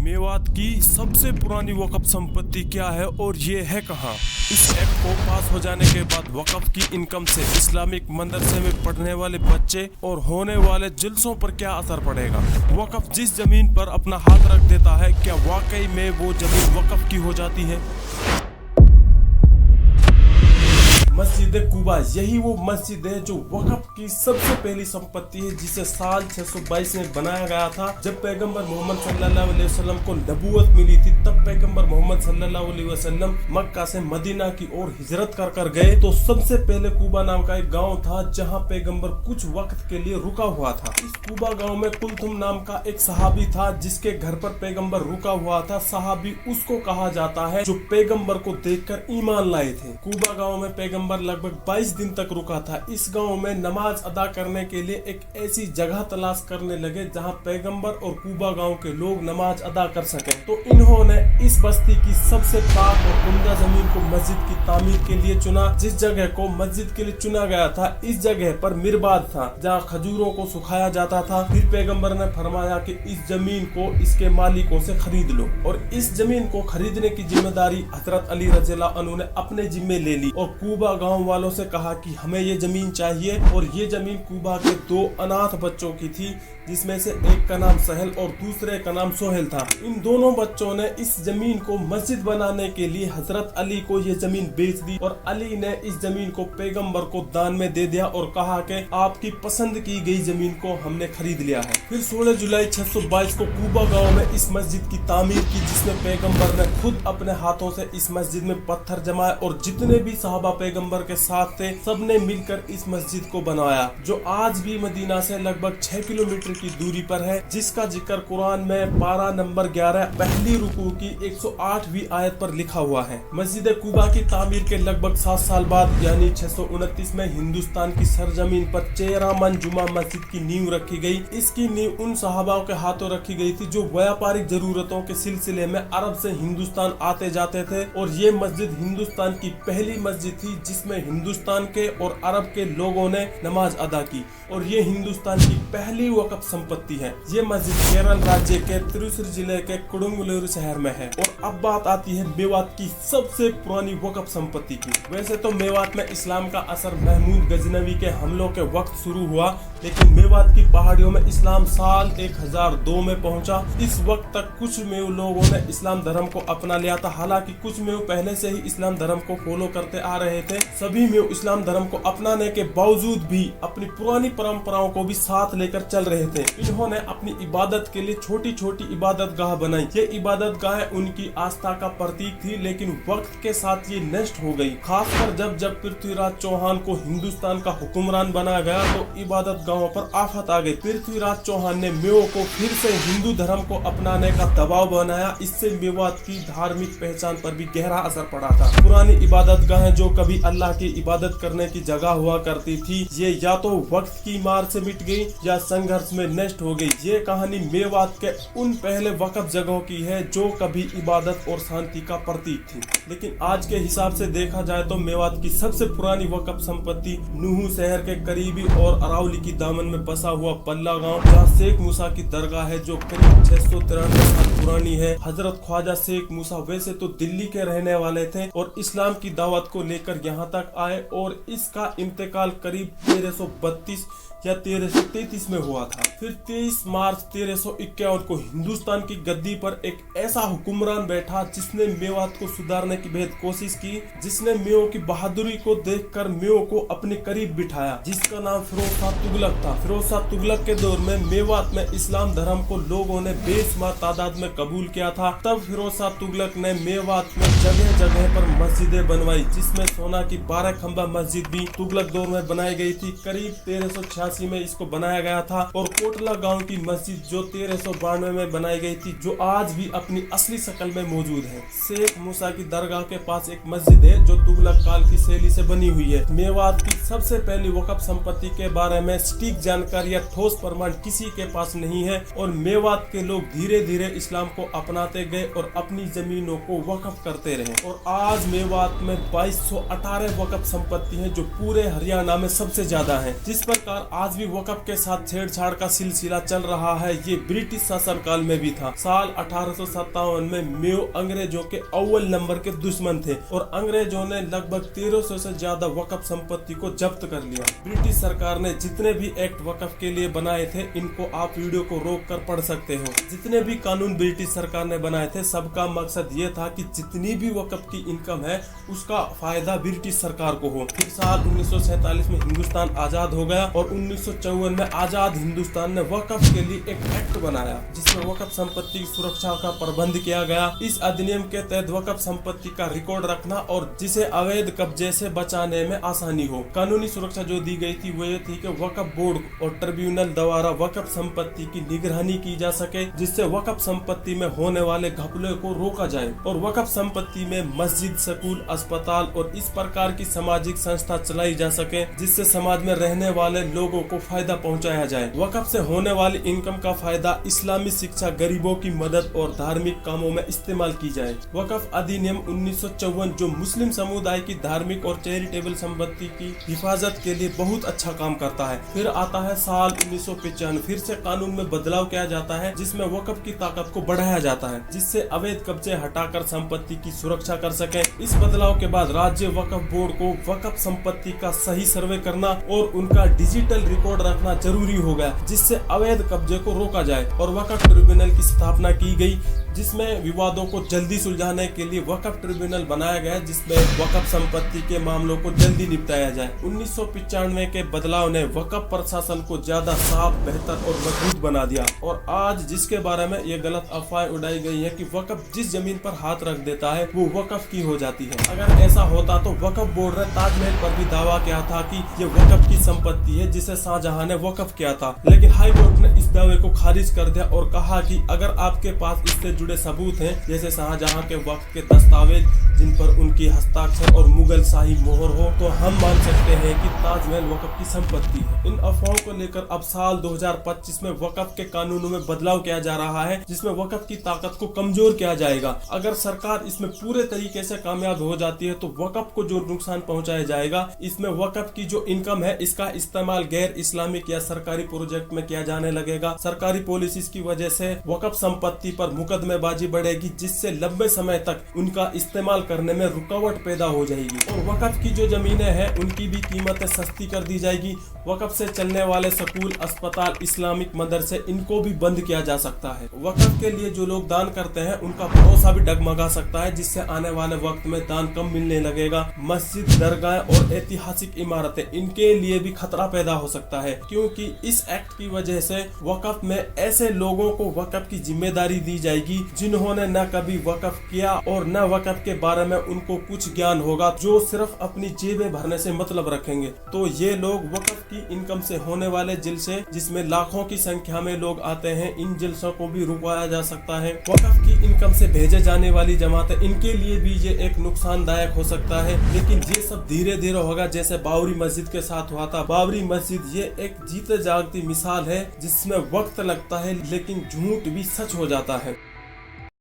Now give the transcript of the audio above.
मेवात की सबसे पुरानी वक्फ संपत्ति क्या है और ये है कहाँ? इस एक्ट को पास हो जाने के बाद वक्फ की इनकम से इस्लामिक मदरसे में पढ़ने वाले बच्चे और होने वाले जलसों पर क्या असर पड़ेगा? वक्फ जिस जमीन पर अपना हाथ रख देता है, क्या वाकई में वो जमीन वक्फ की हो जाती है? मस्जिद कुबा यही वो मस्जिद है जो वक़्फ़ की सबसे पहली संपत्ति है, जिसे साल 622 में बनाया गया था। जब पैगंबर मोहम्मद सल्लल्लाहु अलैहि वसल्लम को नबूवत मिली थी, तब पैगंबर मोहम्मद सल्लल्लाहु अलैहि वसल्लम मक्का से मदीना की ओर हिजरत कर गए। तो सबसे पहले कुबा नाम का एक गांव था जहां पैगंबर कुछ वक्त के लिए रुका हुआ था। इस कुबा गांव में कुलथुम नाम का एक सहाबी था जिसके घर पर पैगंबर रुका हुआ था। सहाबी उसको कहा जाता है जो पैगंबर को देखकर ईमान लाए थे। कुबा गांव में पैगंबर लगभग 22 दिन तक रुका था। इस गांव में नमाज अदा करने के लिए एक ऐसी जगह तलाश करने लगे जहां पैगंबर और कुबा गांव के लोग नमाज अदा कर सके। तो इन्होंने इस बस्ती की सबसे पाक और उम्दा जमीन को मस्जिद की तामीर के लिए चुना। जिस जगह को मस्जिद के लिए चुना गया था, इस जगह पर मिरबाद था जहाँ खजूरों को सुखाया जाता था। फिर पैगंबर ने फरमाया कि इस जमीन को इसके मालिकों से खरीद लो, और इस जमीन को खरीदने की जिम्मेदारी हजरत अली रज़ियल्लाहु अन्हु ने अपने जिम्मे ले ली और कुबा गांव वालों से कहा कि हमें ये जमीन चाहिए। और ये जमीन कुबा के 2 अनाथ बच्चों की थी, जिसमें से एक का नाम सहल और दूसरे का नाम सोहेल था। इन दोनों बच्चों ने इस जमीन को मस्जिद बनाने के लिए हजरत अली को ये जमीन बेच दी, और अली ने इस जमीन को पैगंबर को दान में दे दिया और कहा कि आपकी पसंद की गई जमीन को हमने खरीद लिया है। फिर 16 जुलाई 622 को कुबा गांव में इस मस्जिद की तामीर की, जिसमें पैगंबर ने खुद अपने हाथों से इस मस्जिद में पत्थर जमाए, और जितने भी सहाबा पैगंबर के साथ थे सबने मिलकर इस मस्जिद को बनाया, जो आज भी मदीना से लगभग 6 किलोमीटर की दूरी पर है, जिसका जिक्र कुरान में पारा नंबर 11 पहली रुकू की 108वीं आयत पर लिखा हुआ है। मस्जिद कुबा की तामीर के लगभग 7 साल बाद यानी 629 में हिंदुस्तान की सरजमीन पर चेहरामन जुमा मस्जिद की नींव रखी गई। इसकी नींव उन सहाबाओं के हाथों रखी गई थी जो व्यापारिक जरूरतों के सिलसिले में अरब से हिंदुस्तान आते जाते थे, और ये मस्जिद हिंदुस्तान की पहली मस्जिद थी जिसमें हिंदुस्तान के और अरब के लोगों ने नमाज अदा की, और ये हिंदुस्तान की पहली वक्फ संपत्ति है। ये मस्जिद केरल राज्य के त्रिशूर जिले के कुडुंगलूर शहर में है। और अब बात आती है मेवात की सबसे पुरानी वक्फ संपत्ति की। वैसे तो मेवात में इस्लाम का असर महमूद गजनवी के हमलों के वक्त शुरू हुआ, लेकिन मेवात की पहाड़ियों में इस्लाम साल 1002 में पहुंचा। इस वक्त तक कुछ मेव लोगों ने इस्लाम धर्म को अपना लिया था, हालांकि कुछ मेव पहले से ही इस्लाम धर्म को फॉलो करते आ रहे थे। सभी मेव इस्लाम धर्म को अपनाने के बावजूद भी अपनी पुरानी परंपराओं को भी साथ लेकर चल रहे थे। इन्होंने अपनी इबादत के लिए छोटी छोटी इबादत गाह बनाई। ये इबादत गाहें उनकी आस्था का प्रतीक थी, लेकिन वक्त के साथ ये नष्ट हो गई। खासकर जब पृथ्वीराज चौहान को हिंदुस्तान का हुक्मरान बनाया गया तो इबादत गाहों पर आफत आ गई। पृथ्वीराज चौहान ने मेवों को फिर से हिंदू धर्म को अपनाने का दबाव बनाया। इससे मेवात की धार्मिक पहचान पर भी गहरा असर पड़ा था। पुरानी इबादत गाहें जो कभी अल्लाह की इबादत करने की जगह हुआ करती थी, ये या तो वक्त की मार से मिट गई या संघर्ष में नष्ट हो गई। ये कहानी मेवात के उन पहले वक्फ जगहों की है जो कभी इबादत और शांति का प्रतीक थी। लेकिन आज के हिसाब से देखा जाए तो मेवात की सबसे पुरानी वक्फ संपत्ति नूहू शहर के करीबी और अरावली की दामन में बसा हुआ पल्ला गांव, जहाँ शेख मूसा की दरगाह है जो करीब 693 साल पुरानी है। हजरत ख्वाजा शेख मूसा वैसे तो दिल्ली के रहने वाले थे और इस्लाम की दावत को लेकर यहाँ तक आए, और इसका इंतकाल करीब 1332 या 1333 में हुआ था। फिर 23 मार्च 1351 को हिंदुस्तान की गद्दी पर एक ऐसा हुक्मरान बैठा जिसने मेवात को सुधारने की बेहद कोशिश की, जिसने मेवों की बहादुरी को देखकर मेवों को अपने करीब बिठाया, जिसका नाम फिरोज शाह तुगलक था। फिरोज शाह तुगलक के दौर में मेवात में इस्लाम धर्म को लोगों ने बेशुमार तादाद में कबूल किया था। तब फिरोज शाह तुगलक ने मेवात में जगह जगह पर मस्जिदें बनवाई, जिसमें सोना की 12 खंबा मस्जिद भी तुगलक दौर में बनाई गई थी। करीब 1386 में इसको बनाया गया था। और कोटला गांव की मस्जिद जो 1392 में बनाई गई थी, जो आज भी अपनी असली शक्ल में मौजूद है। शेख मूसा की दरगाह के पास एक मस्जिद है जो तुगलक काल की शैली से बनी हुई है। मेवात की सबसे पहली वक्फ संपत्ति के बारे में सटीक जानकारी या ठोस प्रमाण किसी के पास नहीं है, और मेवात के लोग धीरे धीरे इस्लाम को अपनाते गए और अपनी जमीनों को वक्फ करते रहे। और आज मेवात में 2218 वक्फ संपत्ति है जो पूरे हरियाणा में सबसे ज्यादा है। जिस प्रकार आज भी वक्फ के साथ छेड़छाड़ का सिलसिला चल रहा है। ये ब्रिटिश शासनकाल में भी था। साल 1857 में मेयो अंग्रेजों के अव्वल नंबर के दुश्मन थे और अंग्रेजों ने लगभग 1300 से ज्यादा वक्फ संपत्ति को जब्त कर लिया। ब्रिटिश सरकार ने जितने भी एक्ट वक्फ के लिए बनाए थे, इनको आप वीडियो को रोक कर पढ़ सकते हो। जितने भी कानून ब्रिटिश सरकार ने बनाए थे, सबका मकसद ये था कि जितनी भी वक्फ की इनकम है उसका फायदा ब्रिटिश सरकार को हो। फिर साल 1947 में हिंदुस्तान आजाद हो गया और 1954 में आजाद हिंदुस्तान ने वक्फ के लिए एक एक्ट बनाया जिसमें वक्फ संपत्ति की सुरक्षा का प्रबंध किया गया। इस अधिनियम के तहत वक्फ संपत्ति का रिकॉर्ड रखना और जिसे अवैध कब्जे से बचाने में आसानी हो। कानूनी सुरक्षा जो दी गई थी वो ये थी कि वक्फ बोर्ड और ट्रिब्यूनल द्वारा वक्फ संपत्ति की निगरानी की जा सके, जिससे वक्फ संपत्ति में होने वाले घपले को रोका जाए और वक्फ संपत्ति में मस्जिद, स्कूल, अस्पताल और इस प्रकार की सामाजिक संस्था चलाई जा सके जिससे समाज में रहने वाले लोगों को फायदा पहुंचाया जाए। वक्फ से होने वाली इनकम का फायदा इस्लामी शिक्षा, गरीबों की मदद और धार्मिक कामों में इस्तेमाल की जाए। वक्फ अधिनियम 1954 जो मुस्लिम समुदाय की धार्मिक और चैरिटेबल संपत्ति की हिफाजत के लिए बहुत अच्छा काम करता है। फिर आता है साल 1995, फिर से कानून में बदलाव किया जाता है जिसमें वक्फ की ताकत को बढ़ाया जाता है जिससे अवैध कब्जे हटाकर संपत्ति की सुरक्षा कर सके। इस बदलाव के बाद राज्य वक्फ बोर्ड को वक्फ संपत्ति का सही सर्वे करना और उनका डिजिटल रिकॉर्ड रखना जरूरी हो गया जिससे अवैध कब्जे को रोका जाए और वक्फ ट्रिब्यूनल की स्थापना की गई जिसमें विवादों को जल्दी सुलझाने के लिए वक्फ ट्रिब्यूनल बनाया गया जिसमें वक्फ संपत्ति के मामलों को जल्दी निपटाया जाए। 1995 के बदलाव ने वक्फ प्रशासन को ज्यादा साफ, बेहतर और मजबूत बना दिया और आज जिसके बारे में ये गलत अफवाहें उड़ाई गई है कि वक्फ जिस जमीन पर हाथ रख देता है वो वक्फ की हो जाती है। अगर ऐसा होता तो वक्फ बोर्ड ने ताजमहल पर भी दावा किया था कि ये वक्फ की संपत्ति है जिसे शाहजहां ने वक्फ किया था, लेकिन हाई कोर्ट ने इस दावे को खारिज कर दिया और कहा कि अगर आपके पास इससे जुड़े सबूत हैं जैसे शाहजहां के वक्त के दस्तावेज जिन पर उनकी हस्ताक्षर और मुगल शाही मोहर हो तो हम मान सकते हैं कि ताजमहल वक्फ की संपत्ति है। इन अफवाहों को लेकर अब साल 2025 में वक्फ के कानूनों में बदलाव किया जा रहा है जिसमें वक्फ की ताकत को कमजोर किया जाएगा। अगर सरकार इसमें पूरे तरीके से कामयाब हो जाती है तो वक्फ को जो नुकसान पहुंचाया जाएगा, इसमें वक्फ की जो इनकम है इसका इस्तेमाल गैर इस्लामिक या सरकारी प्रोजेक्ट में किया जाने लगेगा। सरकारी पॉलिसीज की वजह से वक्फ संपत्ति पर मुकदमेबाजी बढ़ेगी जिससे लंबे समय तक उनका इस्तेमाल करने में रुकावट पैदा हो जाएगी और वक्फ की जो जमीनें हैं उनकी भी कीमतें सस्ती कर दी जाएगी। वक्फ से चलने वाले स्कूल, अस्पताल, इस्लामिक मदरसे इनको भी बंद किया जा सकता है। वक्फ के लिए जो लोग दान करते हैं उनका भरोसा भी डगमगा सकता है जिससे आने वाले वक्त में दान कम मिलने लगेगा। मस्जिद, दरगाह और ऐतिहासिक इमारतें इनके लिए भी खतरा पैदा हो सकता है क्योंकि इस एक्ट की वजह से वक्फ में ऐसे लोगों को वक्फ की जिम्मेदारी दी जाएगी जिन्होंने न कभी वक्फ किया और न वक्फ के बारे में उनको कुछ ज्ञान होगा, जो सिर्फ अपनी जेबें भरने से मतलब रखेंगे। तो ये लोग वक्फ की इनकम से होने वाले जलसे जिसमें लाखों की संख्या में लोग आते हैं, इन जलसों को भी रुकवाया जा सकता है। वक्फ की इनकम से भेजे जाने वाली जमातें इनके लिए भी ये एक नुकसानदायक हो सकता है, लेकिन ये सब धीरे धीरे होगा जैसे बाबरी मस्जिद के साथ हुआ था। बाबरी मस्जिद ये एक जीते जागती मिसाल है जिसमें वक्त लगता है लेकिन झूठ भी सच हो जाता है।